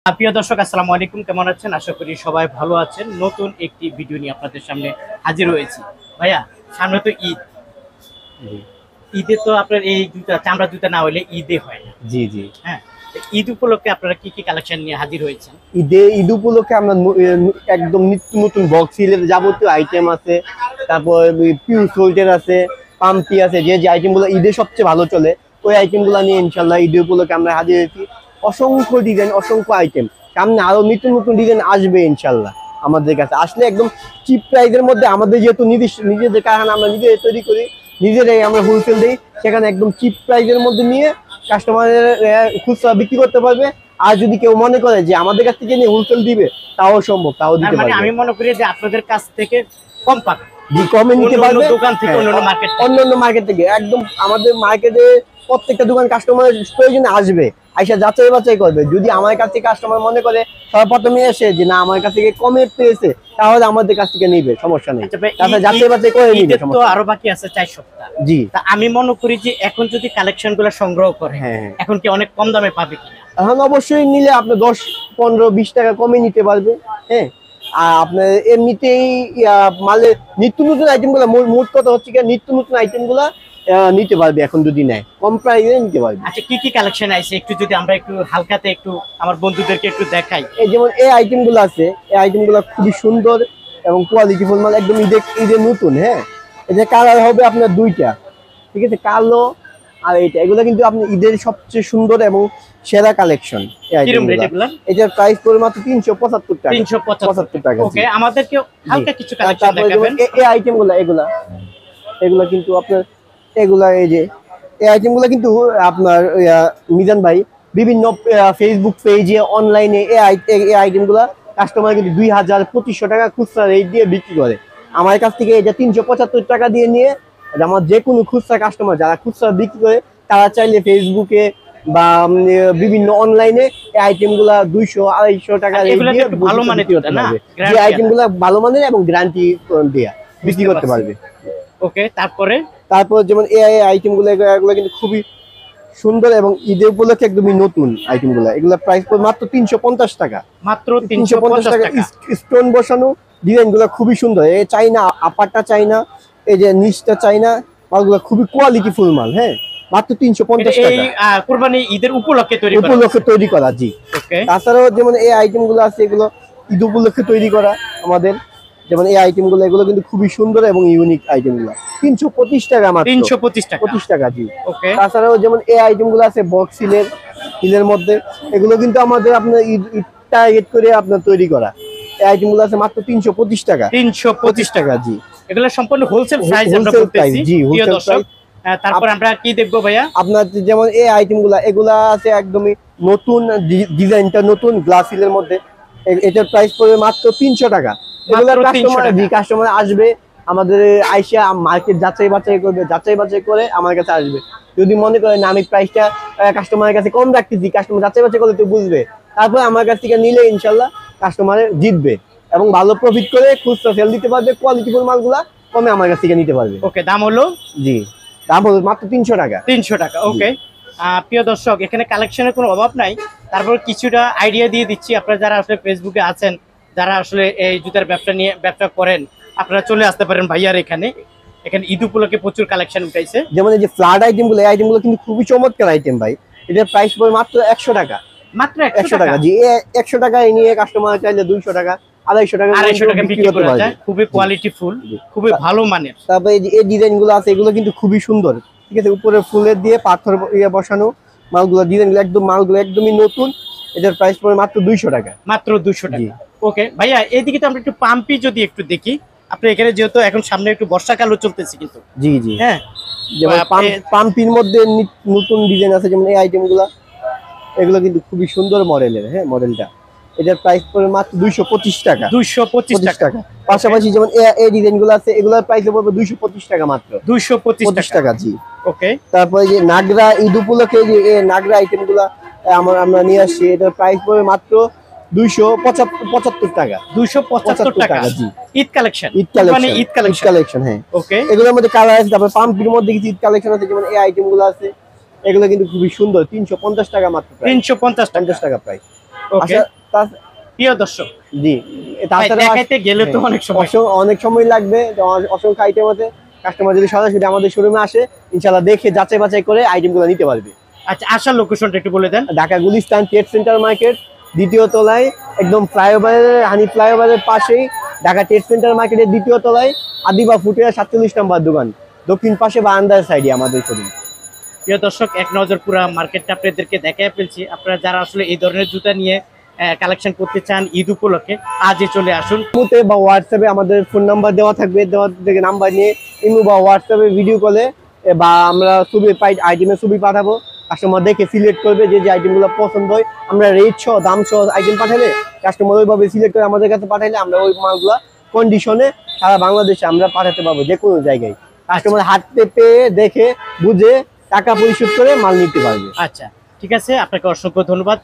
প্রিয় দর্শক আসসালামু আলাইকুম, কেমন আছেন? আশা করি সবাই ভালো আছেন। নতুন একটি ভিডিও নিয়ে আপনাদের সামনে হাজির হয়েছি। ভাইয়া, সামনে তো ঈদ। ঈদে তো আপনার এই জুতা, চামড়া জুতা না হলে ঈদে হয় না। জি জি। হ্যাঁ, ঈদ উপলক্ষে আপনারা কি কি কালেকশন নিয়ে হাজির হয়েছেন? ঈদ উপলক্ষে আমরা একদম নিত্য নতুন বক্স সিলের যাবতীয় আইটেম আছে। তারপর পিউ সোল্টার আছে, পাম্পি আছে, যে আইটেমগুলো ঈদে সবচেয়ে ভালো চলে ওই আইটেমগুলো নিয়ে ইনশাল্লাহ ঈদ উপলক্ষে আমরা হাজির হয়েছি। অসংখ্য ডিজাইন, অসংখ্য আইটেম, সামনে আরো নিত্য নতুন ডিজাইন আসবে ইনশাল্লাহ। আমাদের কাছে আসলে একদম চিপ প্রাইসের মধ্যে, আমাদের যেহেতু নিজেদের কারখানা, আমরা নিজে তৈরি করি, নিজেরাই আমরা হোলসেল দিই, সেখানে একদম চিপ প্রাইসের মধ্যে নিয়ে কাস্টমারের খুচরা বিক্রি করতে পারবে। আর যদি কেউ মনে করে যে আমাদের কাছ থেকে নিয়ে হোলসেল দিবে, তাও সম্ভব, তাও দিতে পারবে। আমি মনে করি যে আপনাদের কাছ থেকে কম পাবে, কমে নিতে পারবে দোকান থেকে, অন্যান্য মার্কেট থেকে। একদম আমাদের মার্কেটে প্রত্যেকটা দোকান কাস্টমারের প্রয়োজনে আসবে, আইসা যাচাই বাছাই করবে। যদি আমার কাছ থেকে কাস্টমার মনে করে সর্বপ্রথমে এসে যে না আমার কাছ থেকে কমে পেয়েছে, তাহলে আমাদের কাছ থেকে নিবে, সমস্যা নেই। যাচাই বাছাই করে নিবে। তো আরো বাকি আছে 4 সপ্তাহ। জি, তা আমি মনে করি যে এখন যদি কালেকশন গুলো সংগ্রহ করে, এখন কি অনেক কম দামে পাবে কিনা? এখন অবশ্যই নিলে আপনি 10, 15, 20 টাকা কমে নিতে পারবে। হ্যাঁ, আর আপনার এমনিতেই মালে নিত্য নতুন আইটেম গুলা, মোট কথা হচ্ছে নিত্য নতুন আইটেম গুলা নিতে পারবে এখন, যদি নেয় কম প্রাইসে নিতে পারবে। আচ্ছা, কি কি কালেকশন আছে একটু যদি আমরা একটু হালকাতে একটু আমার বন্ধুদেরকে একটু দেখাই। এই যেমন এই আইটেম গুলো আছে, এই আইটেম গুলো খুবই সুন্দর এবং কোয়ালিটিফুল মাল, একদম ঈদের নতুন। হ্যাঁ, এই যে কালার হবে আপনার 2টা, ঠিক আছে, কালো আর এইটা। এগুলো কিন্তু আপনি ঈদের সবচেয়ে সুন্দর এবং সেরা কালেকশন। এটার প্রাইস পড়ে মাত্র 375 টাকা। 375 টাকা। ওকে, আমাদেরকে হালকা কিছু কালেকশন দেখাবেন। এই আইটেম গুলো, এগুলা কিন্তু আপনার, এগুলা এই যে এই আইটেম গুলা কিন্তু আপনার মিজান ভাই বিভিন্ন ফেসবুক পেজে, অনলাইনে এই আইটেম গুলা কাস্টমার কিন্তু 2000-2500 টাকা খুচরা রেট দিয়ে বিক্রি করে। আমার কাছ থেকে এটা 375 টাকা দিয়ে নিয়ে, আমার যে কোনো খুচরা কাস্টমার যারা খুচরা বিক্রি করে, তারা চাইলে ফেসবুকে বা বিভিন্ন অনলাইনে এই আইটেম গুলা 200-250 টাকা ভালো মানের, যে আইটেম গুলা ভালো মানের এবং গ্যারান্টি দেয়া বিক্রি করতে পারবে। ওকে, তারপর যেমন এই আইটেম গুলো, এগুলো কিন্তু খুবই সুন্দর এবং ঈদের উপলক্ষে একদমই নতুন আইটেম গুলা। এগুলা প্রাইস মাত্র 350 টাকা। মাত্র 350 টাকা। স্টোন বসানো ডিজাইন গুলা খুবই সুন্দর। এই চাইনা, আপারটা চাইনা, এই যে নিচটা চাইনা, মালগুলা খুবই কোয়ালিটি ফুল মাল। হ্যাঁ, মাত্র 350 টাকা। এই কুরবানি ঈদের উপলক্ষে তৈরি করা। জি। তাছাড়াও যেমন এই আইটেম গুলো আছে, এগুলো ঈদ উপলক্ষে তৈরি করা আমাদের। যেমন এই আইটেম গুলো, এগুলো কিন্তু খুবই সুন্দর এবং ইউনিক আইটেম গুলো। 325 টাকা মাত্র। 325 টাকা। জি। তাছাড়াও যেমন এই আইটেম গুলো আছে বক্স হিলের মধ্যে, এগুলো কিন্তু আমাদের আপনার ঈদ টার্গেট করে আপনার তৈরি করা। এই আইটেম গুলো আছে মাত্র 325 টাকা। 325 টাকা। জি। এগুলো সম্পূর্ণ হোলসেল প্রাইস আমরা বলতেছি। জি, হোলসেল প্রাইস। তারপর আমরা কি দেখবো ভাইয়া? আপনার যেমন এই আইটেম গুলা, এগুলা আছে একদমই নতুন, ডিজাইনটা নতুন, গ্লাস হিলের মধ্যে। এটার প্রাইস পড়বে মাত্র 300 টাকা। কাস্টমার আসবে আমাদের, আইসা মার্কেট যাচাই বাছাই করবে, যাচাই বাছাই করে আমার কাছে আসবে। যদি মনে করেন আমি প্রাইসটা কাস্টমারের কাছে কম রাখতেছি, কাস্টমার যাচাই বাছাই করলে তো বুঝবে, তারপর আমার কাছ থেকে নিলে ইনশাল্লাহ কাস্টমার জিতবে এবং ভালো প্রফিট করে খুচরা সেল দিতে পারবে। কোয়ালিটিফুল মালগুলা কমে আমার কাছ থেকে নিতে পারবে। ওকে, দাম হলো? জি, দাম হলো মাত্র 300 টাকা। 300 টাকা। ওকে, প্রিয় দর্শক, এখানে কালেকশনের কোনো অভাব নাই। তারপর কিছুটা আইডিয়া দিয়ে দিচ্ছি, আপনারা যারা আসলে ফেসবুকে আছেন, যারা আসলে এই জুতার ব্যবসা করেন, আপনারা চলে আসতে পারেন ভাইয়ার এখানে। ঈদ উপলক্ষে প্রচুর কালেকশন উঠাইছে। যেমন এই যে ফ্ল্যাট আইটেম গুলো, এই আইটেম গুলো কিন্তু খুবই চমৎকার আইটেম ভাই। এটার প্রাইস পড়ে মাত্র 100 টাকা। মাত্র 100 টাকা। জি, 100 টাকায় নিয়ে কাস্টমার চাইলে 200 টাকা, 250 টাকা বিক্রি করতে পারবে। খুবই কোয়ালিটিফুল, খুবই ভালো মানের। তারপরে এই ডিজাইন গুলো আছে, এগুলো কিন্তু খুবই সুন্দর। ঠিক আছে, উপরে ফুলের দিয়ে পাথর বসানো মালগুলো, ডিজাইন গুলো মালগুলো একদমই নতুন। এটার প্রাইস পড়ে মাত্র 200 টাকা। মাত্র 200 টাকা। ওকে ভাইয়া, এইদিকে তো আমরা একটু পাম্পি যদি একটু দেখি। আপনি এখানে যেহেতু এখন সামনে একটু বর্ষাকালও চলতেছে কিন্তু। জি জি। হ্যাঁ, যেমন পাম্পির মধ্যে নতুন ডিজাইন আছে, যেমন এই আইটেম গুলা, এগুলো কিন্তু খুবই সুন্দর মডেলের। হ্যাঁ, মডেলটা, এটার প্রাইস পড়ে মাত্র 225 টাকা। 225 টাকা। পাশাপাশি যেমন এই ডিজাইন গুলো আছে, এগুলোর প্রাইস পড়বে 225 টাকা মাত্র। 225 টাকা। জি। ওকে, তারপরে যে নাগরা ঈদ উপলক্ষে যে নাগরা আইটেম গুলা আমরা নিয়ে আসছি, এটার প্রাইস পড়বে মাত্র 275 টাকা। 275 টাকা। জি, ঈদ কালেকশন। হ্যাঁ। ওকে, এগুলোর মধ্যে কালার আছে। তারপর পাম্পির মধ্যে কিছু ঈদ কালেকশন আছে, যেমন এই আইটেম গুলো আছে, এগুলো কিন্তু খুবই সুন্দর। 350 টাকা মাত্র। 350 টাকা প্রাইস। ওকে প্রিয় দর্শক জি ভাই, দেখাইতে গেলে তো অনেক সময় অনেক সময় লাগবে, তো অসংখ্য আইটেম আছে। কাস্টমার যদি সরাসরি আমাদের শোরুমে আসে, ইনশাআল্লাহ দেখে যাচাই বাছাই করে আইটেমগুলো নিতে পারবে। আচ্ছা, আসার লোকেশনটা একটু বলে দেন। Dhaka Gulistan trade centre market, দ্বিতীয় তলায়, একদম ফ্লাইওভারের হানি ফ্লাইওভারের পাশেই ঢাকা ট্রেড সেন্টার মার্কেটের দ্বিতীয় তলায় আদিবা ফুটওয়্যার 47 নম্বর দোকান, দক্ষিণ পাশে বা আন্দার সাইডে আমাদের শোরুম। প্রিয় দর্শক, এক নজর পুরো মার্কেটটা আপনাদেরকে দেখাই ফেলছি। আপনারা যারা আসলে এই ধরনের জুতা নিয়ে কালেকশন করতে চান ঈদ উপলক্ষে, আজই চলে আসুন। ইমোতে বা হোয়াটসঅ্যাপে আমাদের ফোন নাম্বার দেওয়া থাকবে, দেওয়া থেকে নাম্বার নিয়ে ইমো বা হোয়াটসঅ্যাপে ভিডিও কলে বা আমরা ছবি আইটেমের ছবি পাঠাবো, কাস্টমার দেখে সিলেক্ট করবে যে যে আইটেমগুলো পছন্দ হয়। আমরা রেট সহ দাম সহ আইটেম পাঠালে কাস্টমার ওইভাবে সিলেক্ট করে আমাদের কাছে পাঠাইলে আমরা ওই মালগুলো কন্ডিশনে সারা বাংলাদেশে আমরা পাঠাতে পারবো, যে কোনো জায়গায়। কাস্টমার হাতে পেয়ে দেখে বুঝে টাকা পরিশোধ করে মাল নিতে পারবে। আচ্ছা, ঠিক আছে, আপনাকে অসংখ্য ধন্যবাদ।